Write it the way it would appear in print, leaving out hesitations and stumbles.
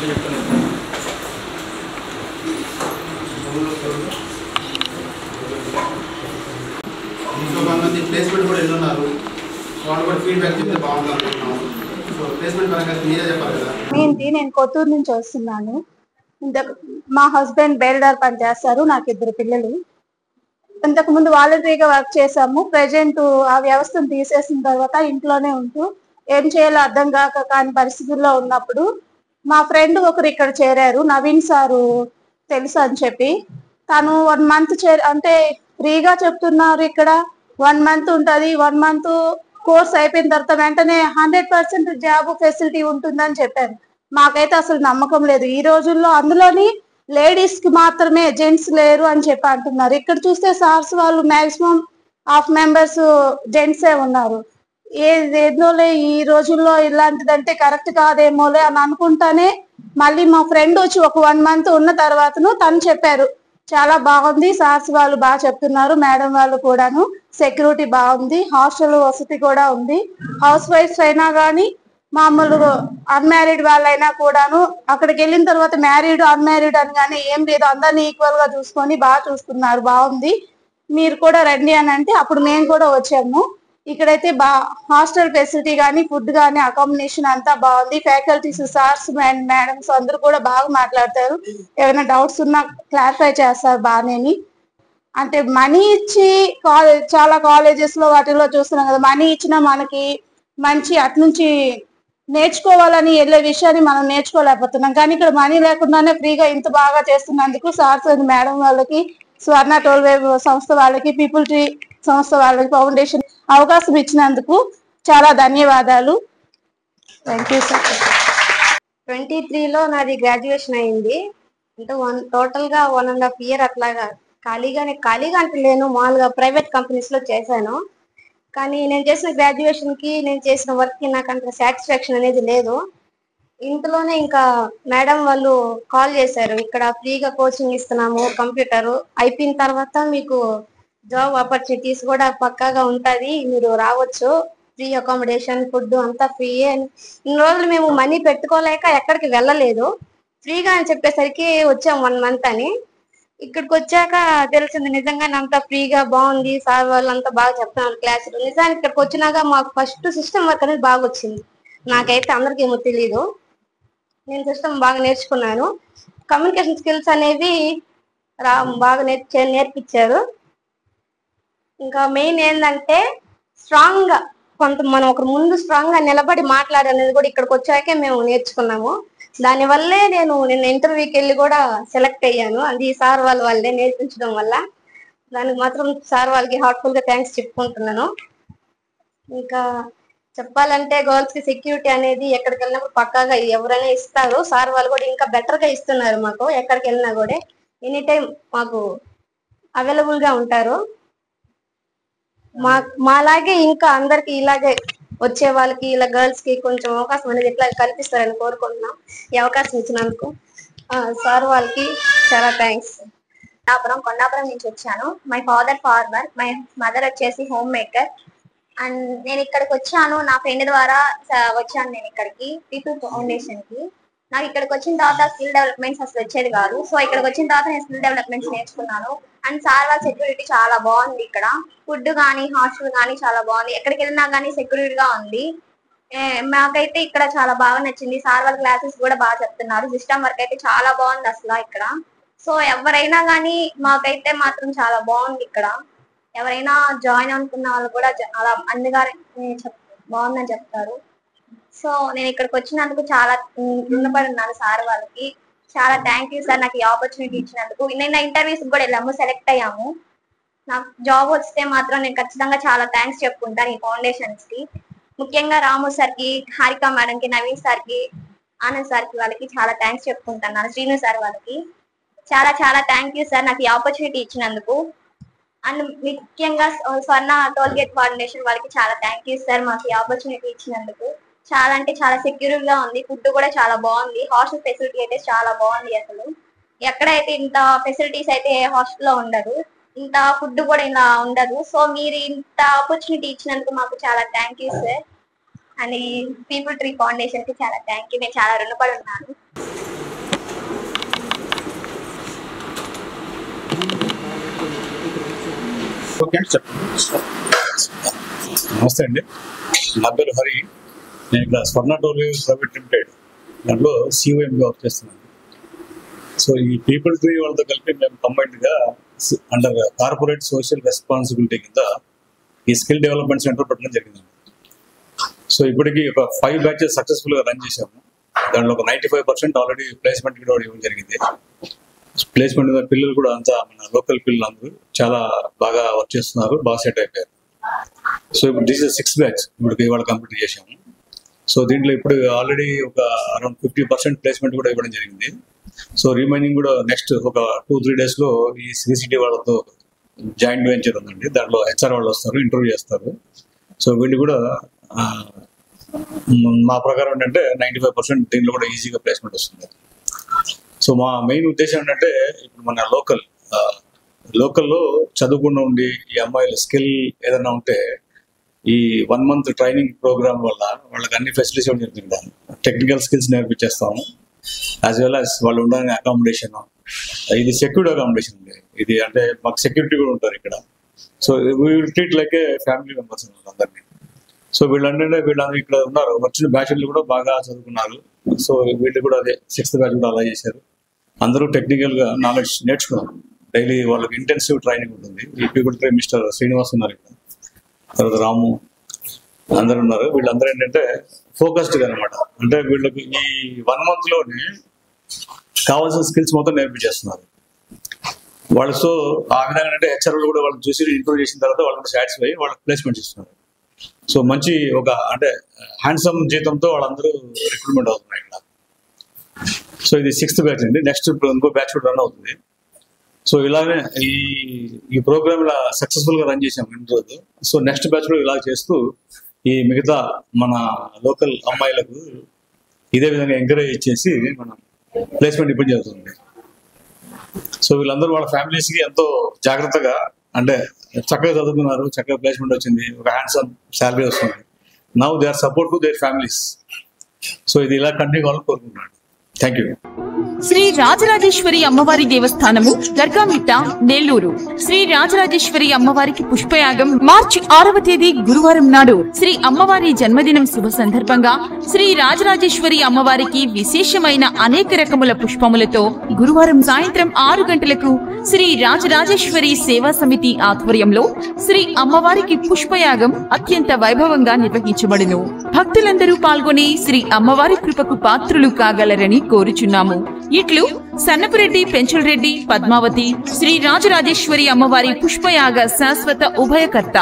ఇంకో కొంతమంది ప్లేస్మెంట్ కూడా వెళ్ళున్నారు, వాళ్ళు కూడా ఫీడ్బ్యాక్ చెప్తే బాగుంటుంది అనుకుంటున్నాం. సో ప్లేస్మెంట్ పరంగా మీరే చెప్పాలి కదా. నేను కొత్తూరు నుంచి వస్తున్నాను. మా హస్బెండ్ బేల్దార్ పని చేస్తారు, నాకు 2 పిల్లలు. ఇంతకు ముందు వాలంటరీగా వర్క్ చేసాము. ప్రెజెంట్ ఆ వ్యవస్థను తీసేసిన తర్వాత ఇంట్లోనే ఉంటూ ఏం చేయాలో అర్థం కాక కాని పరిస్థితుల్లో ఉన్నప్పుడు మా ఫ్రెండ్ ఒకరు ఇక్కడ చేరారు, నవీన్ సారు తెలుసు అని చెప్పి. తను 1 మంత్ అంటే ఫ్రీగా చెప్తున్నారు ఇక్కడ. 1 మంత్ ఉంటుంది. 1 మంత్ కోర్స్ అయిపోయిన తర్వాత వెంటనే 100% జాబ్ ఫెసిలిటీ ఉంటుందని చెప్పారు. మాకైతే అసలు నమ్మకం లేదు ఈ రోజుల్లో. అందులోని లేడీస్ కి మాత్రమే, జెంట్స్ లేరు అని చెప్పి అంటున్నారు. ఇక్కడ చూస్తే సార్స్ వాళ్ళు మాక్సిమం హాఫ్ మెంబర్స్ జెంట్సే ఉన్నారు. ఏదోలే ఈ రోజుల్లో ఇలాంటిదంటే కరెక్ట్ కాదేమోలే అని అనుకుంటానే మళ్ళీ మా ఫ్రెండ్ వచ్చి ఒక 1 మంత్ ఉన్న తర్వాతను తను చెప్పారు, చాలా బాగుంది, సార్స్ వాళ్ళు బాగా చెప్తున్నారు, మేడం వాళ్ళు కూడాను, సెక్యూరిటీ బాగుంది, హాస్టల్ వసతి కూడా ఉంది. హౌస్ వైఫ్స్ అయినా కానీ మామూలుగా అన్మ్యారీడ్ వాళ్ళైనా కూడాను అక్కడికి వెళ్ళిన తర్వాత మ్యారీడ్ అన్మ్యారీడ్ అని కానీ ఏం లేదు, అందరినీ ఈక్వల్ గా చూసుకొని బాగా చూస్తున్నారు, బాగుంది, మీరు కూడా రండి అని అంటే అప్పుడు మేము కూడా వచ్చాము. ఇక్కడైతే హాస్టల్ ఫెసిలిటీ కానీ, ఫుడ్ కానీ, అకామిడేషన్ అంతా బాగుంది. ఫ్యాకల్టీస్, సార్స్ అండ్ మేడమ్స్ అందరూ కూడా బాగా మాట్లాడతారు. ఏమైనా డౌట్స్ ఉన్నా క్లారిఫై చేస్తారు బాగానేని. అంటే మనీ ఇచ్చి చాలా కాలేజెస్ లో వాటిల్లో చూస్తున్నాం కదా, మనీ ఇచ్చినా మనకి మంచి అట్నుంచి నేర్చుకోవాలని వెళ్ళే విషయాన్ని మనం నేర్చుకోలేకపోతున్నాం. కానీ ఇక్కడ మనీ లేకుండానే ఫ్రీగా ఇంత బాగా చేస్తున్నందుకు సార్స్ అండ్ మేడం వాళ్ళకి, స్వర్ణ టోల్వేవ్ సంస్థ వాళ్ళకి, పీపుల్ ట్రీ సంస్థ వాళ్ళకి, ఫౌండేషన్ అవకాశం ఇచ్చినందుకు చాలా ధన్యవాదాలు. Thank you sir. 23లో నాది గ్రాడ్యుయేషన్ అయింది. అంటే టోటల్ గా 1.5 year అట్లాగా ఖాళీగా అంటే లేను, మామూలుగా ప్రైవేట్ కంపెనీస్ లో చేశాను. కానీ నేను చేసిన గ్రాడ్యుయేషన్ కి, నేను చేసిన వర్క్ కి నాకు అంత సాటిస్ఫాక్షన్ అనేది లేదు. ఇంట్లోనే ఇంకా మేడం వాళ్ళు కాల్ చేశారు, ఇక్కడ ఫ్రీగా కోచింగ్ ఇస్తున్నాము, కంప్యూటర్ అయిపోయిన తర్వాత మీకు జాబ్ ఆపర్చునిటీస్ కూడా పక్కాగా ఉంటది, మీరు రావచ్చు, ఫ్రీ అకామిడేషన్, ఫుడ్ అంతా ఫ్రీ అని. ఇన్ని రోజులు మేము మనీ పెట్టుకోలేక ఎక్కడికి వెళ్ళలేదు. ఫ్రీగా అని చెప్పేసరికి వచ్చాం 1 month అని. ఇక్కడికి వచ్చాక తెలిసింది నిజంగానే అంతా ఫ్రీగా బాగుంది, సార్ వాళ్ళు అంతా బాగా చెప్తున్నారు క్లాసులు. నిజానికి ఇక్కడికి వచ్చినాక మాకు ఫస్ట్ సిస్టమ్ వర్క్ అనేది బాగా వచ్చింది. నాకైతే అందరికీ ఏమో తెలీదు, నేను సిస్టమ్ బాగా నేర్చుకున్నాను. కమ్యూనికేషన్ స్కిల్స్ అనేవి బాగా నేర్పించారు. ఇంకా మెయిన్ ఏంటంటే స్ట్రాంగ్ గా మనం ఒకరి ముందు స్ట్రాంగ్ గా నిలబడి మాట్లాడనేది కూడా ఇక్కడికి వచ్చాకే మేము నేర్చుకున్నాము. దానివల్లే నేను నిన్న ఇంటర్వ్యూకి వెళ్ళి కూడా సెలెక్ట్ అయ్యాను. అది సార్ వాళ్ళే నేర్పించడం వల్ల. దానికి మాత్రం సార్ వాళ్ళకి హార్ట్ఫుల్ గా థ్యాంక్స్ చెప్పుకుంటున్నాను. ఇంకా చెప్పాలంటే గర్ల్స్ కి సెక్యూరిటీ అనేది ఎక్కడికి వెళ్ళినప్పుడు పక్కాగా ఎవరైనా ఇస్తారు. సార్ వాళ్ళు కూడా ఇంకా బెటర్ గా ఇస్తున్నారు మాకు. ఎక్కడికి వెళ్ళినా కూడా ఎనీ టైం మాకు అవైలబుల్ గా ఉంటారు. మాలాగే ఇంకా అందరికి ఇలాగే వచ్చే వాళ్ళకి, ఇలా గర్ల్స్ కి కొంచెం అవకాశం అనేది ఇట్లా కల్పిస్తారని కోరుకుంటున్నాం. ఈ అవకాశం ఇచ్చినందుకు సార్ వాళ్ళకి చాలా థ్యాంక్స్. కొండాపురం నుంచి వచ్చాను. My father farmer, my mother వచ్చేసి హోమ్ మేకర్. అండ్ నేను ఇక్కడికి వచ్చాను నా ఫ్రెండ్ ద్వారా వచ్చాను. నేను ఇక్కడికి పీపుల్ ఫౌండేషన్ కి. నాకు ఇక్కడికి వచ్చిన తర్వాత స్కిల్ డెవలప్మెంట్స్ అసలు వచ్చేది కాదు. సో ఇక్కడికి వచ్చిన తర్వాత నేను స్కిల్ డెవలప్మెంట్స్ నేర్చుకున్నాను. అండ్ సార్ వాళ్ళ సెక్యూరిటీ చాలా బాగుంది. ఇక్కడ ఫుడ్ కానీ, హాస్టల్ కానీ చాలా బాగుంది. ఎక్కడికి వెళ్ళినా కానీ సెక్యూరిటీ గా ఉంది. మాకైతే ఇక్కడ చాలా బాగా నచ్చింది. సార్ వాళ్ళ క్లాసెస్ కూడా బాగా చెప్తున్నారు. సిస్టమ్ వర్క్ అయితే చాలా బాగుంది అసలు ఇక్కడ. సో ఎవరైనా కానీ మాకైతే మాత్రం చాలా బాగుంది ఇక్కడ. ఎవరైనా జాయిన్ అనుకున్న వాళ్ళు కూడా అలా అన్నగా బాగుందని చెప్తారు. సో నేను ఇక్కడికి వచ్చినందుకు చాలా రుణపడి ఉన్నాను సార్ వాళ్ళకి. చాలా థ్యాంక్ యూ సార్ నాకు ఈ ఆపర్చునిటీ ఇచ్చినందుకు. నిన్న ఇంటర్వ్యూస్ కూడా వెళ్ళాము, సెలెక్ట్ అయ్యాము. నాకు జాబ్ వస్తే మాత్రం నేను ఖచ్చితంగా చాలా థ్యాంక్స్ చెప్పుకుంటాను ఈ ఫౌండేషన్స్ కి. ముఖ్యంగా రాము సార్ కి, హారిక మేడం కి, నవీన్ సార్ కి, ఆనంద్ సార్ కి వాళ్ళకి చాలా థ్యాంక్స్ చెప్పుకుంటున్నాను. శ్రీను సార్ వాళ్ళకి చాలా చాలా థ్యాంక్ యూ సార్ నాకు ఈ ఆపర్చునిటీ ఇచ్చినందుకు. అండ్ ముఖ్యంగా స్వర్ణ టోల్గేట్ ఫౌండేషన్ వాళ్ళకి చాలా థ్యాంక్ యూ సార్ మాకు ఈ ఆపర్చునిటీ ఇచ్చినందుకు. చాలా అంటే చాలా సెక్యూర్ గా ఉంది. ఫుడ్ కూడా చాలా బాగుంది. హాస్టల్ ఫెసిలిటీ అయితే చాలా బాగుంది. అసలు ఎక్కడైతే ఇంత ఫెసిలిటీస్ అయితే హాస్టల్లో ఉండదు, ఇంత ఫుడ్ కూడా ఇలా ఉండదు. సో మీరు ఇంత ఆపర్చునిటీ ఇచ్చినందుకు మాకు చాలా థ్యాంక్ యూ సార్. అండ్ ఈ పీపుల్ ట్రీ ఫౌండేషన్ కి చాలా థ్యాంక్ యూ. నేను చాలా రుణపడి ఉన్నాను. నమస్తే అండి, నా పేరు హరి. నేను ఇక్కడ స్వర్ణ టోల్ ప్రైవేట్ లిమిటెడ్ దాంట్లో సిఓఎంగా వర్క్ చేస్తున్నాను. సో ఈ పీపుల్ ట్రీ వాళ్ళతో కలిపి మేము కంబైన్డ్గా అండర్ కార్పొరేట్ సోషల్ రెస్పాన్సిబిలిటీ కింద ఈ స్కిల్ డెవలప్మెంట్ సెంటర్ పెట్టడం జరిగింది. సో ఇప్పటికి ఒక 5 బ్యాచెస్ సక్సెస్ఫుల్గా రన్ చేశాము. దాంట్లో ఒక 95% ఆల్రెడీ ప్లేస్మెంట్ కూడా ఇవ్వడం జరిగింది. ప్లేస్మెంట్ పిల్లలు కూడా అంతా మన లోకల్ పిల్లలు అందరూ చాలా బాగా వర్క్ చేస్తున్నారు, బాగా సెట్ అయిపోయారు. సో ఇప్పుడు దిస్ ఇస్ 6th బ్యాచ్ ఇప్పుడు ఇవాళ కంప్లీట్ చేశాము. సో దీంట్లో ఇప్పుడు ఆల్రెడీ ఒక అరౌండ్ 50% ప్లేస్మెంట్ కూడా ఇవ్వడం జరిగింది. సో రిమైనింగ్ కూడా నెక్స్ట్ ఒక 2-3 డేస్లో ఈ సిసిటీ వాళ్ళతో జాయింట్ వెంచర్ ఉందండి, దాంట్లో హెచ్ఆర్ వాళ్ళు వస్తారు, ఇంటర్వ్యూ చేస్తారు. సో వీళ్ళు కూడా మా ప్రకారం ఏంటంటే 95% దీంట్లో కూడా ఈజీగా ప్లేస్మెంట్ వస్తుంది. సో మా మెయిన్ ఉద్దేశం ఏంటంటే ఇప్పుడు మన లోకల్లో చదువుకుండా ఉండి ఈ అమ్మాయిల స్కిల్ ఏదైనా ఉంటే ఈ 1 month ట్రైనింగ్ ప్రోగ్రామ్ వల్ల వాళ్ళకి అన్ని ఫెసిలిటీస్ ఇవ్వడం జరుగుతుంది. టెక్నికల్ స్కిల్స్ నేర్పించేస్తాము, యాజ్ వెల్ యాజ్ వాళ్ళు ఉండడానికి అకామిడేషన్. ఇది సెక్యూర్డ్ అకామిడేషన్ అండి, ఇది అంటే మాకు సెక్యూరిటీ కూడా ఉంటారు ఇక్కడ. So we will treat like A family members అందరినీ. సో వీళ్ళంటే వీళ్ళందరూ ఇక్కడ ఉన్నారు, వచ్చిన బ్యాచ్లు కూడా బాగా చదువుకున్నారు. సో వీళ్ళు కూడా అదే 6th బ్యాచ్ కూడా అలా చేశారు. అందరూ టెక్నికల్గా నాలెడ్జ్ నేర్చుకున్నారు. డైలీ వాళ్ళకి ఇంటెన్సివ్ ట్రైనింగ్ ఉంటుంది. ఈ పీపుల్ ట్రీ మిస్టర్ శ్రీనివాస్ ఉన్నారు ఇక్కడ, తర్వాత రాము అందరు ఉన్నారు. వీళ్ళందరూ ఏంటంటే ఫోకస్డ్గా అనమాట, అంటే వీళ్ళకి ఈ 1 monthలోనే కావాల్సిన స్కిల్స్ మొత్తం నేర్పించేస్తున్నారు వాళ్ళు. సో ఆ విధంగా అంటే హెచ్ఆర్లు కూడా వాళ్ళు చూసి ఇంప్రూవ్ చేసిన తర్వాత వాళ్ళు కూడా సాటిస్ఫై వాళ్ళకి ప్లేస్మెంట్ ఇస్తున్నారు. సో మంచి ఒక అంటే హ్యాండ్సమ్ జీతంతో వాళ్ళందరూ రిక్రూట్మెంట్ అవుతున్నారు ఇక్కడ. సో ఇది 6th బ్యాచ్ అండి. నెక్స్ట్ ఇంకో బ్యాచ్ కూడా రన్ అవుతుంది. సో ఇలానే ఈ ప్రోగ్రామ్ ఇలా సక్సెస్ఫుల్ గా రన్ చేసాం ఇన్ని రోజు. సో నెక్స్ట్ బ్యాచ్ లో ఇలా చేస్తూ ఈ మిగతా మన లోకల్ అమ్మాయిలకు ఇదే విధంగా ఎంకరేజ్ చేసి మనం ప్లేస్మెంట్ ఇవ్వడం జరుగుతుంది. సో వీళ్ళందరూ వాళ్ళ ఫ్యామిలీస్ కి ఎంతో జాగ్రత్తగా అంటే చక్కగా చదువుకున్నారు, చక్కగా ప్లేస్మెంట్ వచ్చింది, ఒక హ్యాండ్సమ్ శాలరీ వస్తుంది. Now they are support to their families. So ఇది ఇలా కంటిన్యూ కావాలని కోరుకుంటున్నాను. Thank you. శ్రీ రాజరాజేశ్వరి అమ్మవారి దేవస్థానము దర్గామిట్ట నెల్లూరు. శ్రీ రాజరాజేశ్వరి అమ్మవారికి పుష్పయాగం మార్చి 6వ తేదీ గురువారం నాడు శ్రీ అమ్మవారి జన్మదినం శుభ సందర్భంగా శ్రీ రాజరాజేశ్వరి అమ్మవారికి విశేషమైన అనేక రకముల పుష్పములతో గురువారం సాయంత్రం 6 గంటలకు శ్రీ రాజరాజేశ్వరి సేవా సమితి ఆధ్వర్యంలో శ్రీ అమ్మవారికి పుష్పయాగం అత్యంత వైభవంగా నిర్వహించబడును. భక్తులందరూ పాల్గొని శ్రీ అమ్మవారి కృపకు పాత్రులు కాగలరని కోరుచున్నాము. ఇట్లు సన్నపురెడ్డి, పెంచలరెడ్డి, పద్మావతి, శ్రీ రాజరాజేశ్వరి అమ్మవారి పుష్పయాగ శాశ్వత ఉభయకర్త.